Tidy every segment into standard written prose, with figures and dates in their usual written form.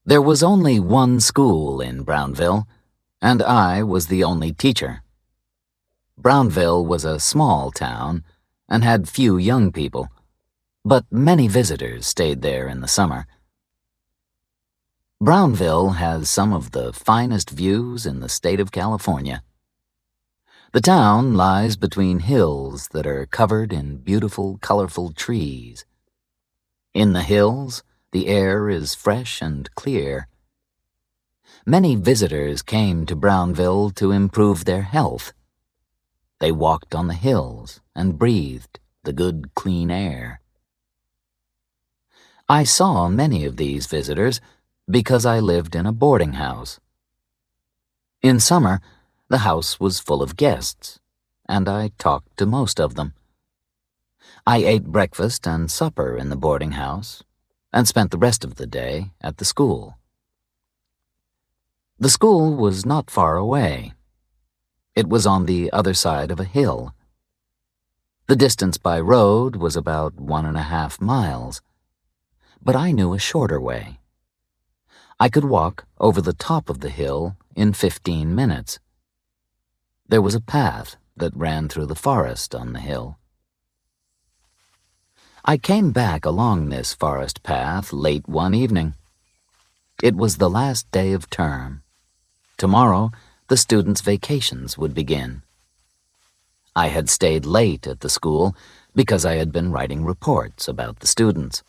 There was only one school in Brownville, and I was the only teacher. Brownville was a small town and had few young people, but many visitors stayed there in the summer. Brownville has some of the finest views in the state of California. The town lies between hills that are covered in beautiful, colorful trees. In the hills, the air is fresh and clear. Many visitors came to Brownville to improve their health. They walked on the hills and breathed the good, clean air. I saw many of these visitors because I lived in a boarding house. In summer, the house was full of guests, and I talked to most of them. I ate breakfast and supper in the boarding house and spent the rest of the day at the school. The school was not far away. It was on the other side of a hill. The distance by road was about 1.5 miles, but I knew a shorter way. I could walk over the top of the hill in 15 minutes. There was a path that ran through the forest on the hill. I came back along this forest path late one evening. It was the last day of term. Tomorrow, the students' vacations would begin. I had stayed late at the school because I had been writing reports about the students.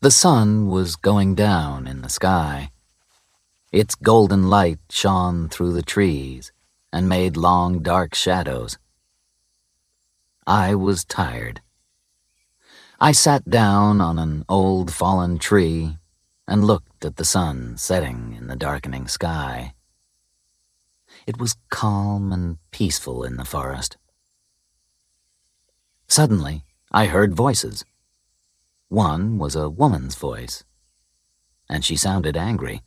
The sun was going down in the sky. Its golden light shone through the trees and made long, dark shadows. I was tired. I sat down on an old fallen tree and looked at the sun setting in the darkening sky. It was calm and peaceful in the forest. Suddenly, I heard voices. One was a woman's voice, and she sounded angry.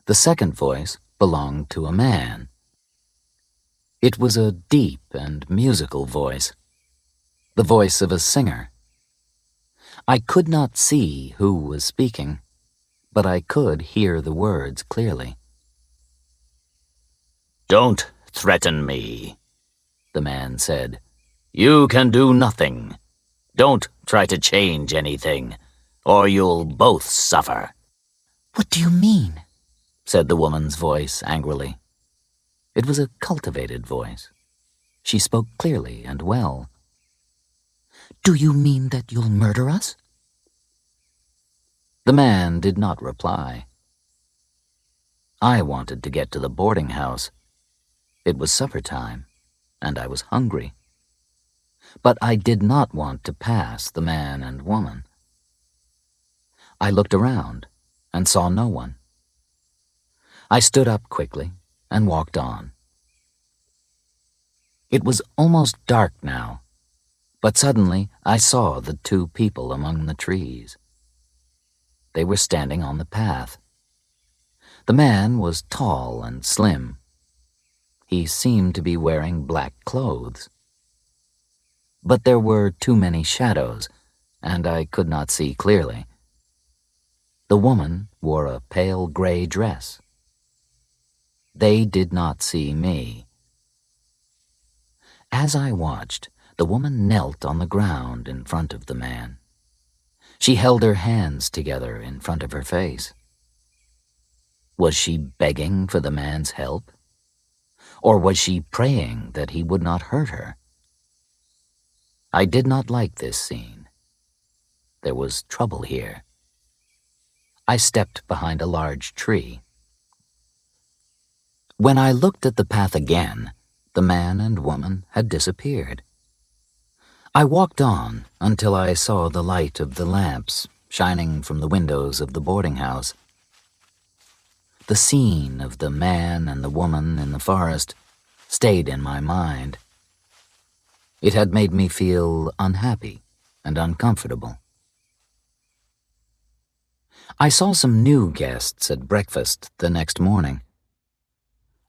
The second voice belonged to a man. It was a deep and musical voice, the voice of a singer. I could not see who was speaking, but I could hear the words clearly. "Don't threaten me," the man said. "You can do nothing. Don't try to change anything, or you'll both suffer." "What do you mean?" said the woman's voice angrily. It was a cultivated voice. She spoke clearly and well. "Do you mean that you'll murder us?" The man did not reply. I wanted to get to the boarding house. It was supper time, and I was hungry. But I did not want to pass the man and woman. I looked around and saw no one. I stood up quickly and walked on. It was almost dark now, but suddenly I saw the two people among the trees. They were standing on the path. The man was tall and slim. He seemed to be wearing black clothes. But there were too many shadows, and I could not see clearly. The woman wore a pale gray dress. They did not see me. As I watched, the woman knelt on the ground in front of the man. She held her hands together in front of her face. Was she begging for the man's help? Or was she praying that he would not hurt her? I did not like this scene. There was trouble here. I stepped behind a large tree. When I looked at the path again, the man and woman had disappeared. I walked on until I saw the light of the lamps shining from the windows of the boarding house. The scene of the man and the woman in the forest stayed in my mind. It had made me feel unhappy and uncomfortable. I saw some new guests at breakfast the next morning.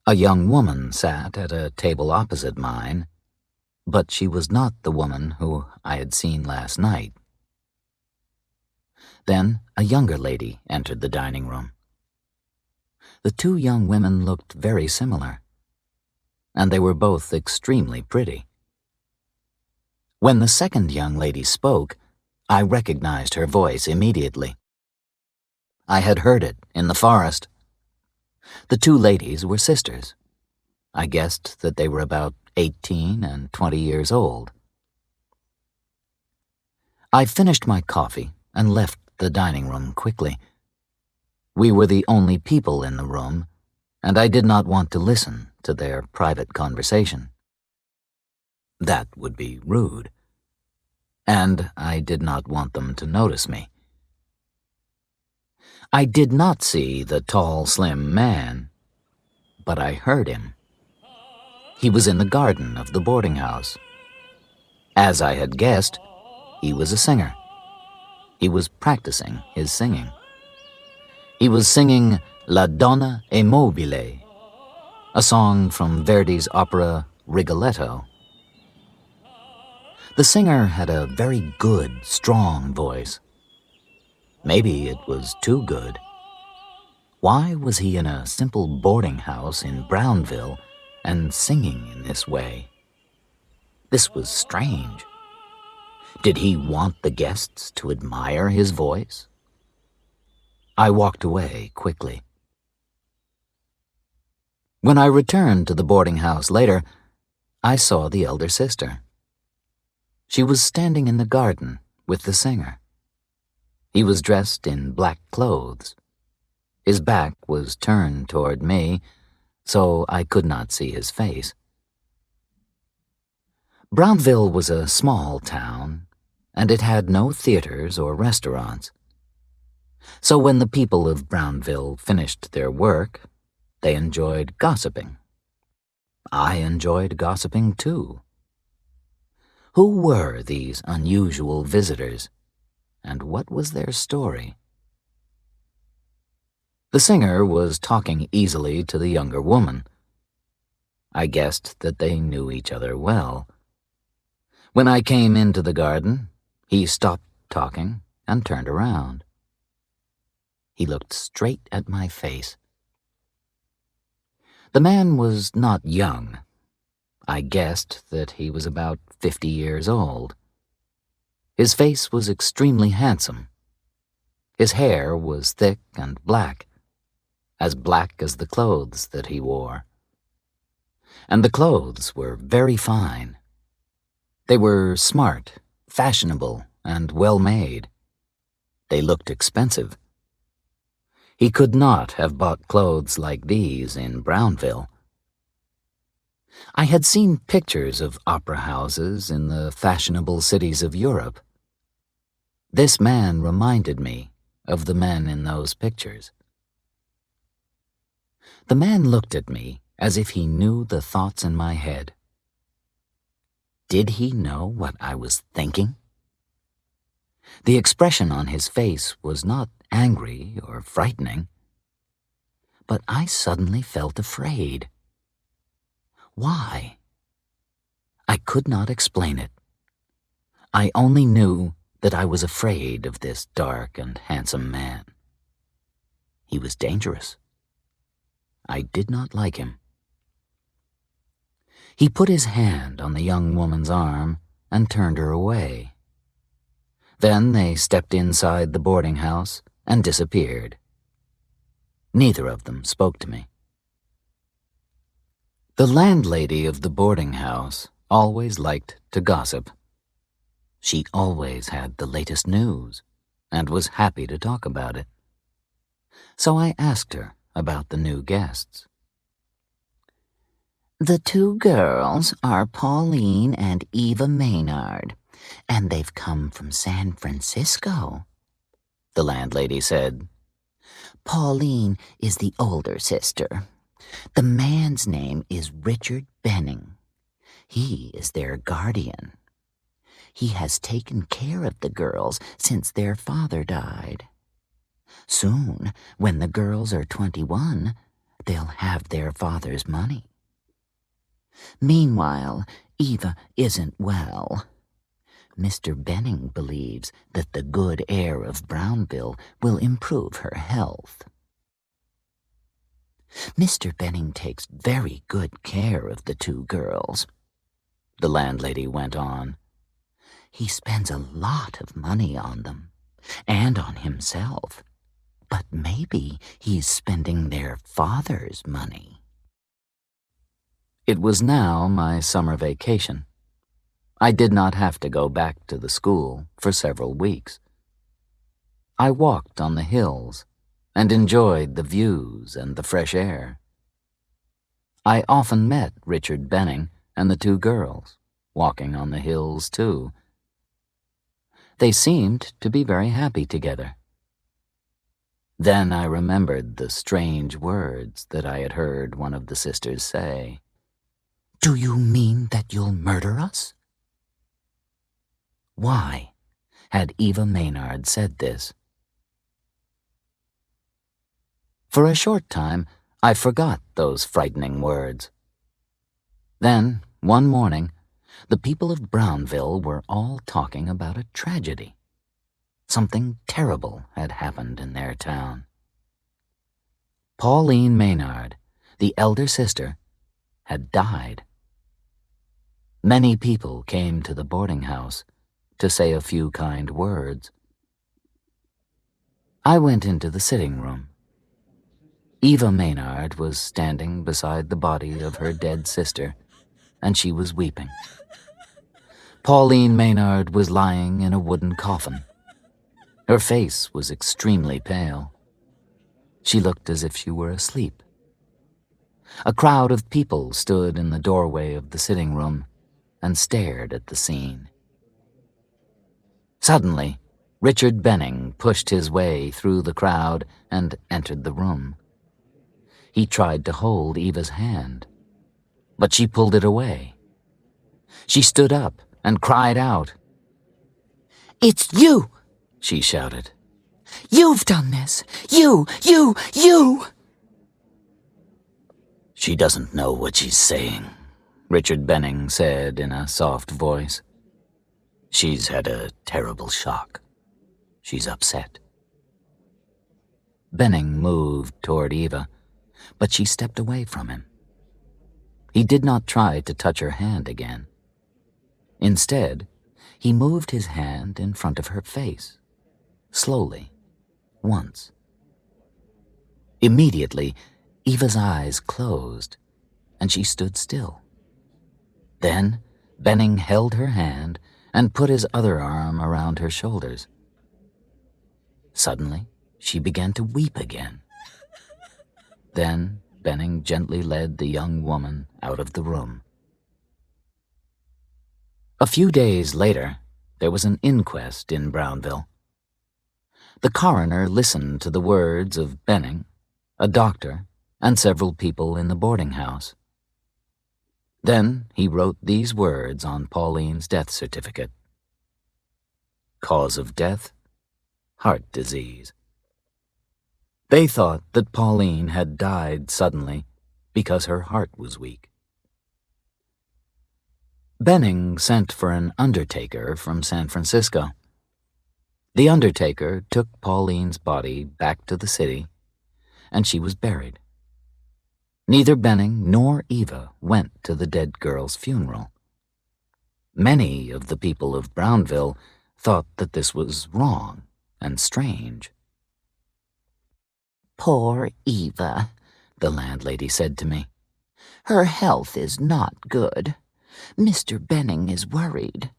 A young woman sat at a table opposite mine, but she was not the woman who I had seen last night. Then a younger lady entered the dining room. The two young women looked very similar, and they were both extremely pretty. When the second young lady spoke, I recognized her voice immediately. I had heard it in the forest. The two ladies were sisters. I guessed that they were about 18 and 20 years old. I finished my coffee and left the dining room quickly. We were the only people in the room, and I did not want to listen to their private conversation. That would be rude, and I did not want them to notice me. I did not see the tall, slim man, but I heard him. He was in the garden of the boarding house. As I had guessed, he was a singer. He was practicing his singing. He was singing La Donna è mobile, a song from Verdi's opera Rigoletto. The singer had a very good, strong voice. Maybe it was too good. Why was he in a simple boarding house in Brownville and singing in this way? This was strange. Did he want the guests to admire his voice? I walked away quickly. When I returned to the boarding house later, I saw the elder sister. She was standing in the garden with the singer. He was dressed in black clothes. His back was turned toward me, so I could not see his face. Brownville was a small town, and it had no theaters or restaurants. So when the people of Brownville finished their work, they enjoyed gossiping. I enjoyed gossiping too. Who were these unusual visitors, and what was their story? The singer was talking easily to the younger woman. I guessed that they knew each other well. When I came into the garden, he stopped talking and turned around. He looked straight at my face. The man was not young. I guessed that he was about 50 years old. His face was extremely handsome. His hair was thick and black as the clothes that he wore. And the clothes were very fine. They were smart, fashionable, and well-made. They looked expensive. He could not have bought clothes like these in Brownville. I had seen pictures of opera houses in the fashionable cities of Europe. This man reminded me of the men in those pictures. The man looked at me as if he knew the thoughts in my head. Did he know what I was thinking? The expression on his face was not angry or frightening, but I suddenly felt afraid. Why? I could not explain it. I only knew that I was afraid of this dark and handsome man. He was dangerous. I did not like him. He put his hand on the young woman's arm and turned her away. Then they stepped inside the boarding house and disappeared. Neither of them spoke to me. The landlady of the boarding house always liked to gossip. She always had the latest news and was happy to talk about it. So I asked her about the new guests. The two girls are Pauline and Eva Maynard, and they've come from San Francisco, the landlady said. Pauline is the older sister. The man's name is Richard Benning. He is their guardian. He has taken care of the girls since their father died. Soon, when the girls are 21, they'll have their father's money. Meanwhile, Eva isn't well. Mr. Benning believes that the good air of Brownville will improve her health. Mr. Benning takes very good care of the two girls, the landlady went on. He spends a lot of money on them, and on himself, but maybe he's spending their father's money. It was now my summer vacation. I did not have to go back to the school for several weeks. I walked on the hills and enjoyed the views and the fresh air. I often met Richard Benning and the two girls, walking on the hills too. They seemed to be very happy together. Then I remembered the strange words that I had heard one of the sisters say. "Do you mean that you'll murder us?" Why had Eva Maynard said this? For a short time, I forgot those frightening words. Then, one morning, the people of Brownville were all talking about a tragedy. Something terrible had happened in their town. Pauline Maynard, the elder sister, had died. Many people came to the boarding house to say a few kind words. I went into the sitting room. Eva Maynard was standing beside the body of her dead sister, and she was weeping. Pauline Maynard was lying in a wooden coffin. Her face was extremely pale. She looked as if she were asleep. A crowd of people stood in the doorway of the sitting room and stared at the scene. Suddenly, Richard Benning pushed his way through the crowd and entered the room. He tried to hold Eva's hand, but she pulled it away. She stood up and cried out. "It's you!" she shouted. "You've done this! You! She doesn't know what she's saying, Richard Benning said in a soft voice. She's had a terrible shock. She's upset. Benning moved toward Eva, but she stepped away from him. He did not try to touch her hand again. Instead, he moved his hand in front of her face, slowly, once. Immediately, Eva's eyes closed, and she stood still. Then, Benning held her hand and put his other arm around her shoulders. Suddenly, she began to weep again. Then, Benning gently led the young woman out of the room. A few days later, there was an inquest in Brownville. The coroner listened to the words of Benning, a doctor, and several people in the boarding house. Then he wrote these words on Pauline's death certificate. Cause of death, heart disease. They thought that Pauline had died suddenly because her heart was weak. Benning sent for an undertaker from San Francisco. The undertaker took Pauline's body back to the city, and she was buried. Neither Benning nor Eva went to the dead girl's funeral. Many of the people of Brownville thought that this was wrong and strange. "Poor Eva," the landlady said to me. "Her health is not good. Mr. Benning is worried.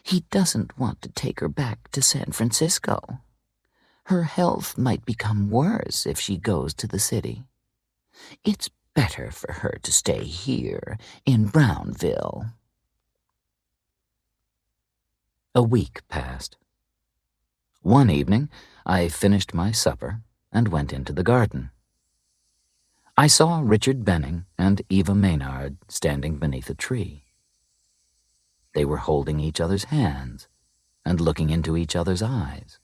He doesn't want to take her back to San Francisco. Her health might become worse if she goes to the city. It's better for her to stay here in Brownville." A week passed. One evening, I finished my supper and went into the garden. I saw Richard Benning and Eva Maynard standing beneath a tree. They were holding each other's hands and looking into each other's eyes.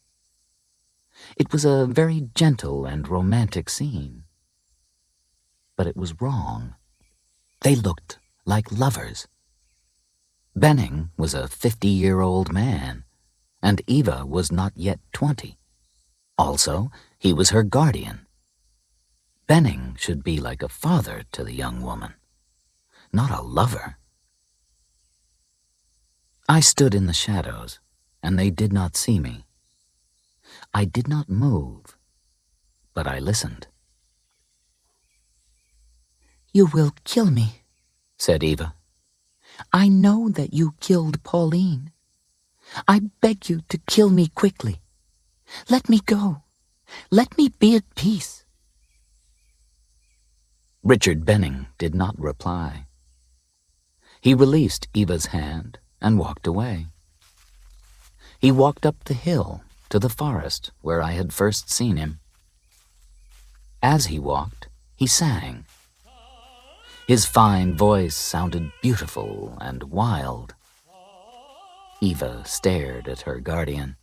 It was a very gentle and romantic scene. But it was wrong. They looked like lovers. Benning was a 50-year-old man, and Eva was not yet 20. Also, he was her guardian. Benning should be like a father to the young woman, not a lover. I stood in the shadows, and they did not see me. I did not move, but I listened. "You will kill me," said Eva. "I know that you killed Pauline. I beg you to kill me quickly. Let me go. Let me be at peace." Richard Benning did not reply. He released Eva's hand and walked away. He walked up the hill to the forest where I had first seen him. As he walked, he sang. His fine voice sounded beautiful and wild. Eva stared at her guardian.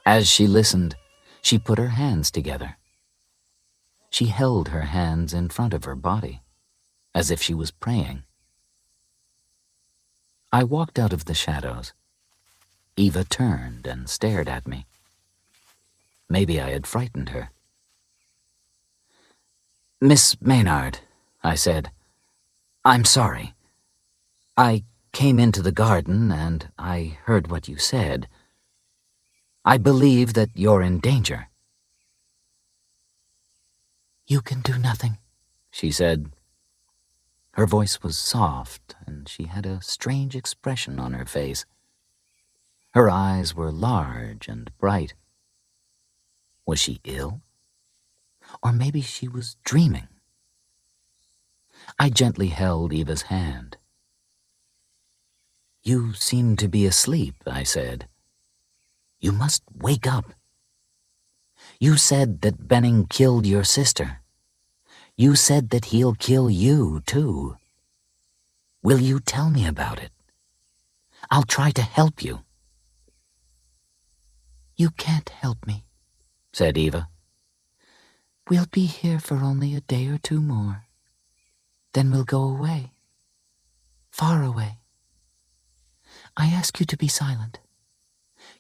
As she listened, she put her hands together. She held her hands in front of her body, as if she was praying. I walked out of the shadows. Eva turned and stared at me. Maybe I had frightened her. "Miss Maynard," I said, "I'm sorry. I came into the garden and I heard what you said. I believe that you're in danger." "You can do nothing," she said. Her voice was soft, and she had a strange expression on her face. Her eyes were large and bright. Was she ill? Or maybe she was dreaming. I gently held Eva's hand. "You seem to be asleep," I said. "You must wake up. You said that Benning killed your sister. You said that he'll kill you, too. Will you tell me about it? I'll try to help you." "You can't help me," said Eva. "We'll be here for only a day or two more. Then we'll go away. Far away. I ask you to be silent.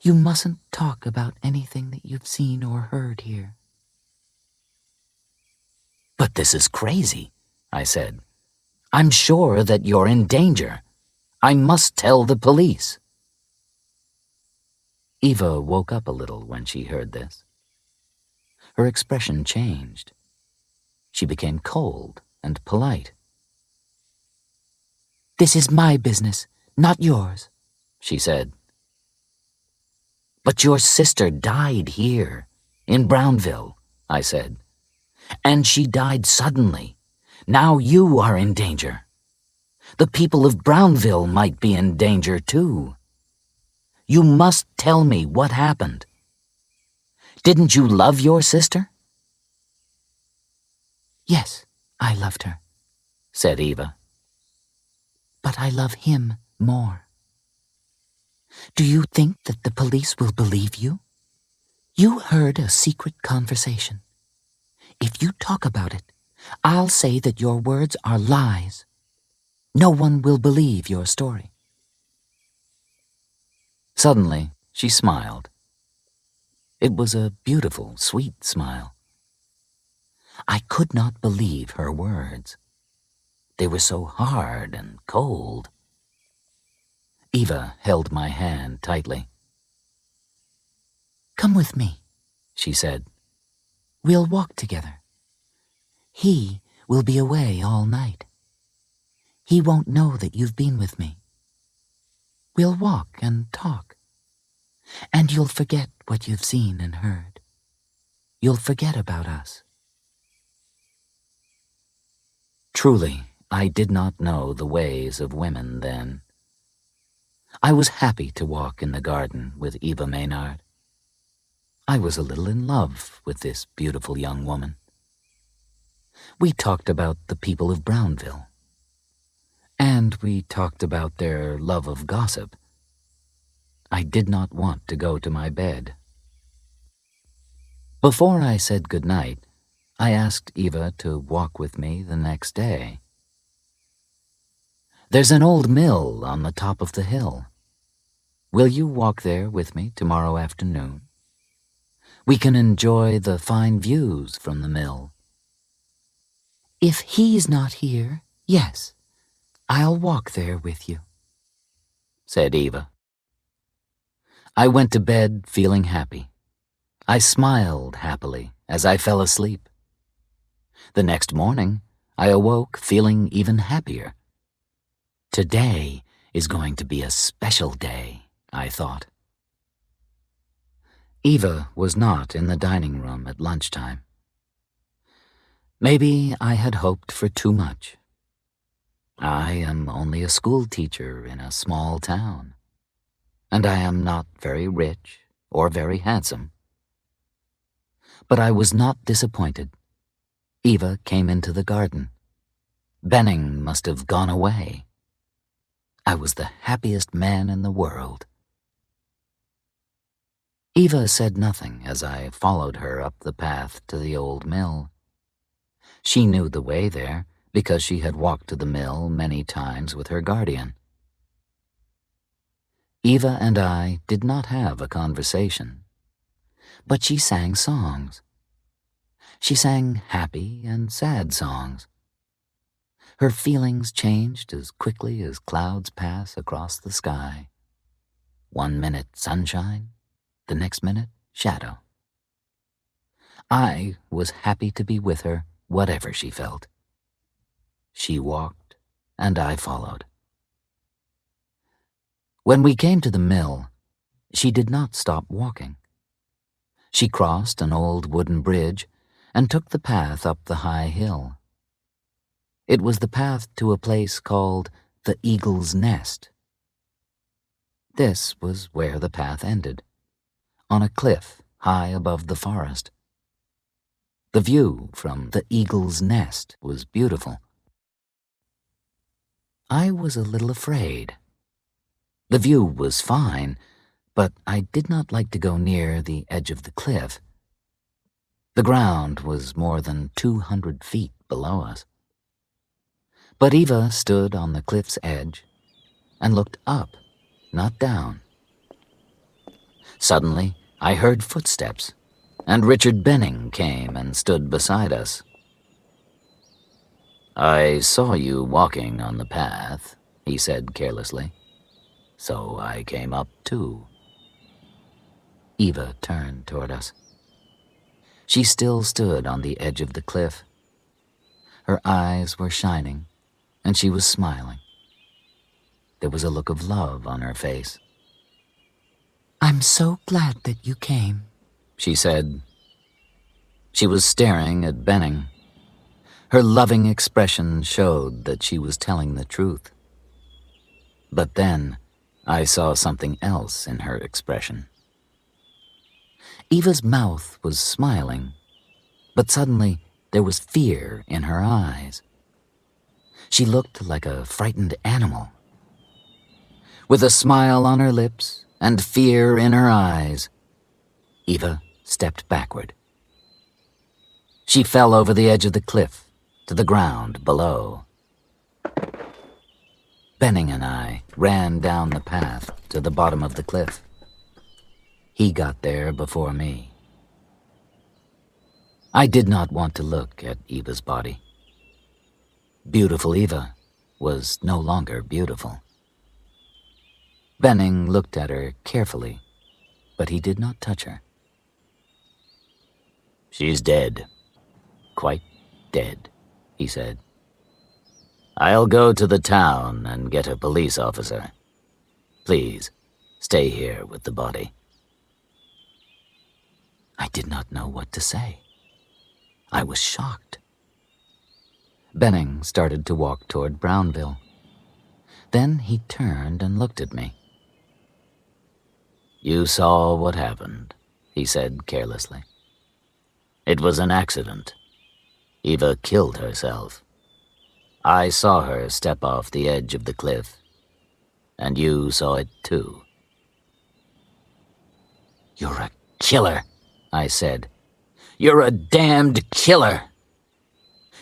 You mustn't talk about anything that you've seen or heard here." "But this is crazy," I said. "I'm sure that you're in danger. I must tell the police." Eva woke up a little when she heard this. Her expression changed. She became cold and polite. "This is my business, not yours," she said. "But your sister died here, in Brownville," I said. "And she died suddenly. Now you are in danger. The people of Brownville might be in danger too. You must tell me what happened. Didn't you love your sister?" "Yes, I loved her," said Eva. "But I love him more. Do you think that the police will believe you? You heard a secret conversation. If you talk about it, I'll say that your words are lies. No one will believe your story." Suddenly, she smiled. It was a beautiful, sweet smile. I could not believe her words. They were so hard and cold. Eva held my hand tightly. "Come with me," she said. "We'll walk together. He will be away all night. He won't know that you've been with me. We'll walk and talk. And you'll forget what you've seen and heard. You'll forget about us." Truly, I did not know the ways of women then. I was happy to walk in the garden with Eva Maynard. I was a little in love with this beautiful young woman. We talked about the people of Brownville. And we talked about their love of gossip. I did not want to go to my bed. Before I said good night, I asked Eva to walk with me the next day. There's an old mill on the top of the hill. Will you walk there with me tomorrow afternoon? We can enjoy the fine views from the mill. If he's not here, yes, I'll walk there with you, said Eva. I went to bed feeling happy. I smiled happily as I fell asleep. The next morning, I awoke feeling even happier. Today is going to be a special day, I thought. Eva was not in the dining room at lunchtime. Maybe I had hoped for too much. I am only a school teacher in a small town, and I am not very rich or very handsome. But I was not disappointed. Eva came into the garden. Benning must have gone away. I was the happiest man in the world. Eva said nothing as I followed her up the path to the old mill. She knew the way there because she had walked to the mill many times with her guardian. Eva and I did not have a conversation, but she sang songs. She sang happy and sad songs. Her feelings changed as quickly as clouds pass across the sky. 1 minute sunshine, the next minute shadow. I was happy to be with her, whatever she felt. She walked, and I followed. When we came to the mill, she did not stop walking. She crossed an old wooden bridge and took the path up the high hill. It was the path to a place called the Eagle's Nest. This was where the path ended, on a cliff high above the forest. The view from the Eagle's Nest was beautiful. I was a little afraid. The view was fine, but I did not like to go near the edge of the cliff. The ground was more than 200 feet below us. But Eva stood on the cliff's edge and looked up, not down. Suddenly, I heard footsteps, and Richard Benning came and stood beside us. "I saw you walking on the path," he said carelessly, "so I came up too." Eva turned toward us. She still stood on the edge of the cliff. Her eyes were shining, and she was smiling. There was a look of love on her face. I'm so glad that you came, she said. She was staring at Benning. Her loving expression showed that she was telling the truth. But then I saw something else in her expression. Eva's mouth was smiling, but suddenly there was fear in her eyes. She looked like a frightened animal. With a smile on her lips and fear in her eyes, Eva stepped backward. She fell over the edge of the cliff to the ground below. Benning and I ran down the path to the bottom of the cliff. He got there before me. I did not want to look at Eva's body. Beautiful Eva was no longer beautiful. Benning looked at her carefully, but he did not touch her. "She's dead. Quite dead," he said. "I'll go to the town and get a police officer. Please, stay here with the body." I did not know what to say. I was shocked. Benning started to walk toward Brownville. Then he turned and looked at me. "You saw what happened," he said carelessly. "It was an accident. Eva killed herself. I saw her step off the edge of the cliff, and you saw it too." "You're a killer," I said. "You're a damned killer.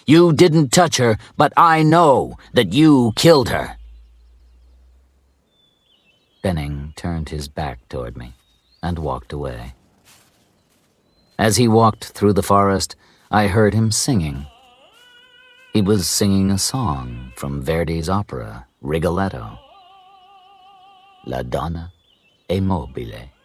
You didn't touch her, but I know that you killed her." Benning turned his back toward me and walked away. As he walked through the forest, I heard him singing. He was singing a song from Verdi's opera, Rigoletto. La donna è mobile.